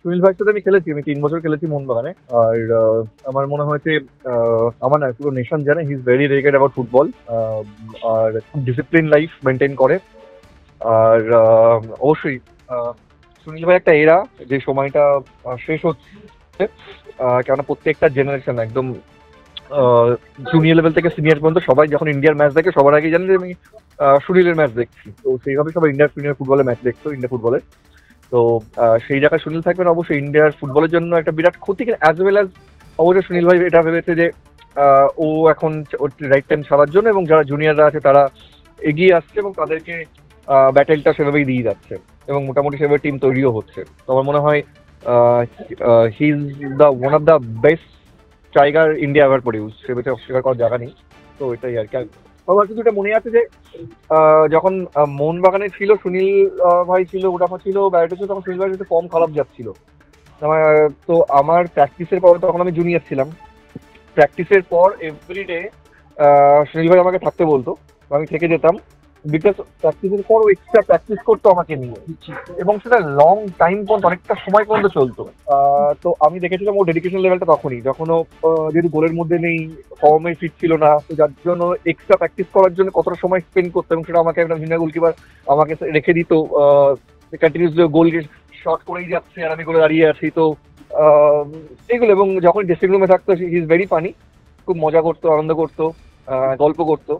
সুনীল ভাইয়ের সাথে আমি খেলেছি, আমি 3 বছর খেলেছি মোহনবাগানে। আর আমার মনে হয়েছে আমার না পুরো নেশন জানে he is very rigid about football. আর খুব ডিসিপ্লিন লাইফ মেনটেন করে। আর অবশ্যই আহ, সুনীল ভাই একটা এরা যে সময়টা শেষ হচ্ছে, কেননা প্রত্যেকটা জেনারেশন একদম জুনিয়র লেভেল থেকে সিনিয়র পর্যন্ত সবাই যখন ইন্ডিয়ার ম্যাচ দেখে সবার আগে জানেন যে আমি সুনীলের ম্যাচ দেখছি। তো সেইভাবে সবাই ইন্ডিয়ার সিনিয়র ফুটবলের ম্যাচ দেখতো, ইন্ডিয়া ফুটবলে। তো সেই জায়গায় সুনীল থাকবেন অবশ্যই ইন্ডিয়ার ফুটবলের জন্য একটা বিরাট ক্ষতি, অ্যাজ ওয়েল অ্যাজ অবশ্যই সুনীল ভাই এটা ভেবেছে যে ও এখন রাইট টাইম ছাড়ার জন্য, এবং যারা জুনিয়ররা আছে তারা এগিয়ে আসছে এবং তাদেরকে ব্যাটেলটা সেভাবেই দিয়ে যাচ্ছে, এবং মোটামুটি সেভাবে টিম তৈরিও হচ্ছে। তো আমার মনে হয় he is the one of the best tiger India ever produce, সে বেঁচে অস্বীকার করার জায়গা নেই। তো এটাই আর কি। আর আমার কিন্তু এটা মনে আছে যে যখন মোহনবাগানে ছিল সুনীল ভাই ছিল, ওটা ছিল ব্যারেটো ছিল, তখন সুনীল ভাইয়ের একটু ফর্ম খারাপ যাচ্ছিল। আমার তো আমার প্র্যাকটিসের পর, তখন আমি জুনিয়র ছিলাম, প্র্যাকটিসের পর এভরিডে সুনীল ভাই আমাকে থাকতে বলতো, তো আমি থেকে যেতাম। বিকজ প্র্যাকটিসের পর ও এক্সট্রা প্র্যাকটিস করতো আমাকে নিয়ে, এবং সেটা লং টাইম পর্যন্ত, অনেকটা সময় পর্যন্ত চলতো। তো আমি দেখেছিলাম ওর ডেডিকেশন লেভেলটা তখনই, যখন ও যেহেতু গোলের মধ্যে নেই, ফর্মে ফিট ছিল না, তো যার জন্য এক্সট্রা প্র্যাকটিস করার জন্য কতটা সময় স্পেন্ড করতো, এবং সেটা আমাকে একটা জুনিয়র গোলকিপার আমাকে রেখে দিত। কন্টিনিউসলি গোল শট করেই যাচ্ছে আর আমি করে দাঁড়িয়ে আছি। তো আহ, এগুলো, এবং যখন ড্রেসিং রুমে থাকতো হি ইজ ভেরি ফানি, খুব মজা করতো, আনন্দ করতো, গল্প করতো।